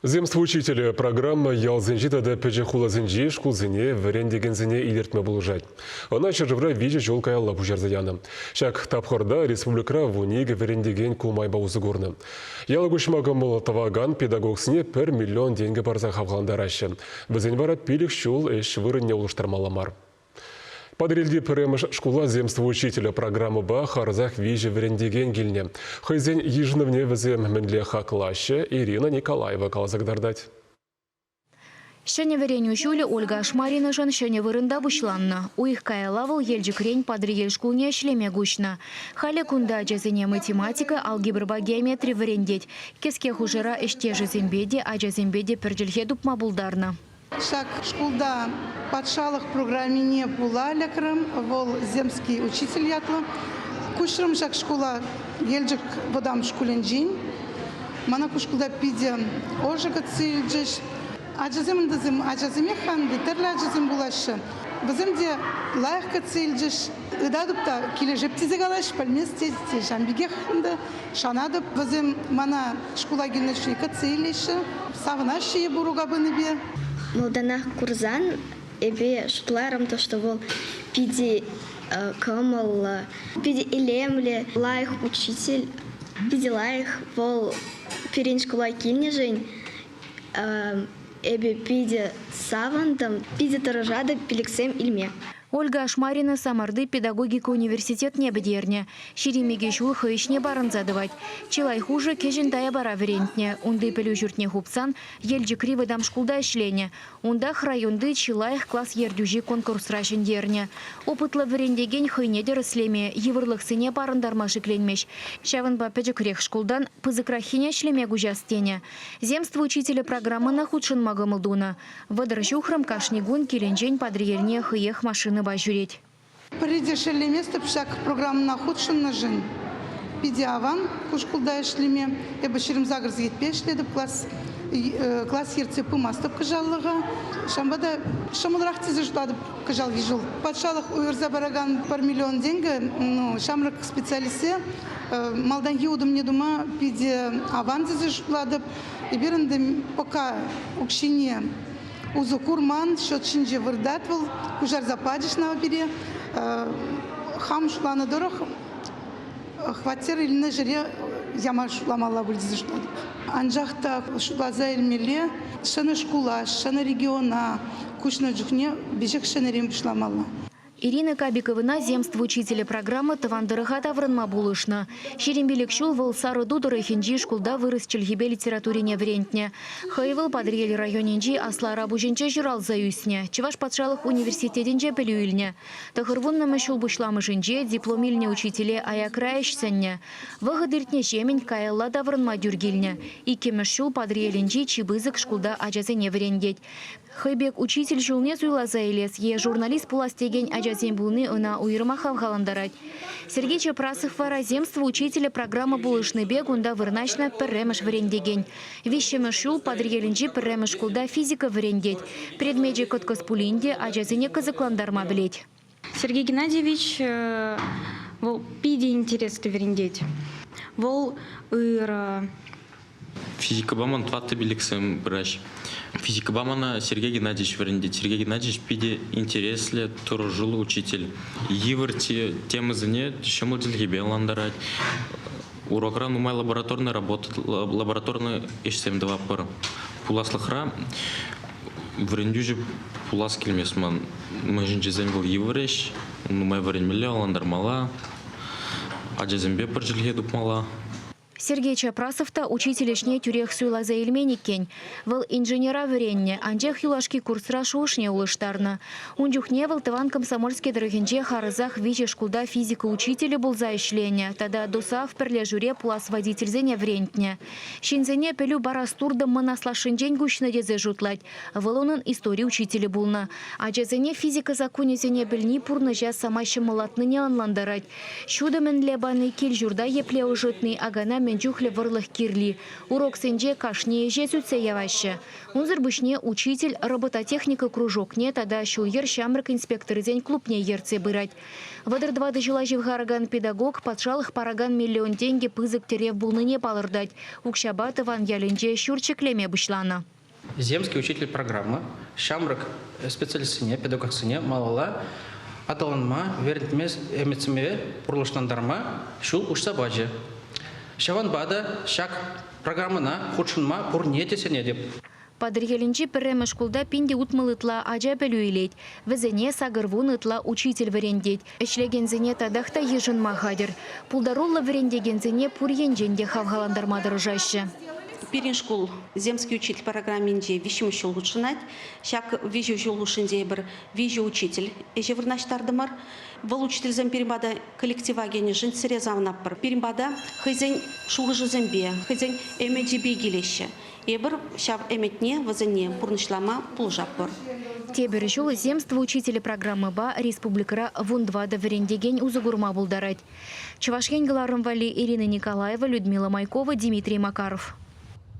Земство учителя программа ялзенжита да печехулазенжи шкулзене варендегензене илертме булужать. Она чержевра вижу жолкая лапужерзаяна. Шак тапхорда республикра вуниге варендеген кумай баузыгорны. Ялагушмага молотаваган педагогсне пер миллион деньги барза хавгаландарашы. Бізен бара пилік шул эш вырынне улыштармаламар. Подрельди премыш школа земства учителя программы ба харзах вижи варендеген гильне. Хызен ежновне візем менле хаклаще Ирина Николаева калазагдардать. Шене вереню шуле Ольга Ашмарина жан шене вырында бушланна. У их кая лавал ельджикрень подрель шкулне шлеме гушна. Хале кунда джазене математика, алгебра, геометрия варендеть. Кеске хужера эште жазембеде, а жазембеде перджельхе дупма булдарна. Шак шкулда подшалых программине була лекарем, вол земский учитель ятла. Кушрам шак школа ельджик водам шкуленджин. Мана кушкулда пиде ожига цильджиш. Аджаземдазем аджаземехан детерля аджазем булашы. Баземде лайхка цильджиш. Идадупта килежептизе галаш пальместе жамбигехнда шанадып базем мана школа гильнечника цилишы. Савнаши буругабыныбе. Молданах курзан эбе шутларам то, что вол пиди камал, пиди илемле, лайх учитель, пиди лайх вол перин школа кильнежень, эбе пиди савантам, пиди таражада пиликсем ильме. Ольга Ашмарина самарды педагогика университет не бедерне. Ширимеге шул хыйшне барын задавать. Чилай хуже кежентая бара верентне. Унды пелю журтне хупсан, ельджи кривы дам шкулда ишлене. Ундах районды чилайх класс ердюжи конкурс рашен дерне. Опытлы верендеген хыйне дерслеме, евырлых сыне барын дармаши кленмеш. Шавын ба педжекрех шкулдан пызыкрахине шлеме гужастене. Земство учителя программы на худшин магамылдуна. Водоржухрам кашнигун киленжень подриельне хыех машины бажуреть. Придешели место пшак программа на худшин на жен. Пидиаван кушкулда шлеме. Я баширим загрыз етпешле деп класс ерце пымастып кажаллыга. Шамбада шамылрахти заждадып кажал вижул. Подшалых уерза бараган пар миллион деньги. Ну шамрак специалисте. Малданги удум не дума пиди аванзы заждадып. И беренде пока укшине узукурман шотшинже вырдатвал. Кужар западиш на обере. Хам шла на дорог. Хватер или на жире яма шла мала выльзы. Анжахта шла за эльмеле. Шана школа, шана региона. Кушна джухне бежек шана рим шла мала. Ирина Кабиковна земство учителя программы Тавандырыха таврынма булышна. Шерембелек шул выл сары дудыры хинджи шкулда вырыс чельгебе литературине врентне. Хайвыл подрели районенджи асла рабуженче журал заюсне. Чеваш патшалых университетенже пелюильне. Тахырвуннамы шул бушламы жинже дипломильне учителе аякраяш сенне. Вагадыртне жемень каялла таврынма дюргильне. Икемеш шул подрелинджи чибызык шкулда ажазене врендеть. Хайбек учитель жулне суйла заилес, е журналист пуластеген ажазен булны она уйрмахав галандарать. Сергей Чепрасов вара земство учителя программы булышный бег унда вырначна перремеш врендеген. Вещемеш шул подрелинджи перремеш кулда физика врендеть. Предмеджи коткос пулинде ажазене казакландарма блеть. Сергей Геннадьевич вол пиди интерес врендеть. Вол Физика баман тватты биликсем браш. Физика бамана Сергей Геннадьевич варендит. Сергей Геннадьевич пиде интересле туржул учитель. Еврти темы зне шамыл дилгебе ландарать. Урокран умай лабораторная работа, лабораторная ишсем два пара. Пуласлахра врендюже пулас кельмесман. Мы же зембил евреш, умай варенмеле ландармала. А джезембе паржилге дупмала. Сергей Чапрасов-то учителешне тюрех суйла за ильменикень. Выл инженера вренне, анжех юлашки курсра шушне улыштарна. Унджухне выл тыван комсомольский дорогенже харызах виче шкулда физика учителя был за ишлене. Тада досав перле жюре плас водитель зене врентне. Шинзене пелю барастурда манасла шинжень гущна дезе жутлать. Вылонын история учителя булна. А джезене физика законе зене бельни пурна жа сама шамалатныне анландарать. Шуда мен лебаны киль журда епле ужитный, агана мен жухле варлых кирли. Урок сенже кашне еже сүтсе яваще. Унзыр бішне учитель робототехника кружок не тада шулер шамрак инспекторы день клубне ерце бырать. Вадыр 2 жила живгараган педагог подшалых параган миллион деньги пызык терев булныне палырдать. Укшабаты ван яленже щурчеклеме бышлана. Земский учитель программы, шамрак специалистсыне, педагогсыне, малала, аталанма, вернтмес, эмецме, пурлыштандарма, шул ушсабаджи. Шаван бада, шак программына, худшынма, пурнетесене деп. Падыргелинчи пірремі шкулда пинде утмылытла ажа білу илет. Візіне сағырвун ытла учитель варендет. Эшлегензіне тадақта ежін махадыр. Пулдарулла варендегензіне пурьенженде хавгаландармадыр жаще. Пирин школ земский учитель программинде вещим еще улучшать. Шак вижу еще улучшенде бір вижу учитель. Эже вырнаштардымар. Вол учитель зам перембада коллектива гене жин срезавнаппар. Перембада хызень шулыжы зембе, хызень эмеджибе гелеще. Эбір шав эметне вазене пурнышлама пулжаппар. Тебір жол земство учителя программы ба республикара вундвада варендеген узыгурма булдарать. Чувашген галарым вали Ирина Николаева, Людмила Майкова, Дмитрий Макаров.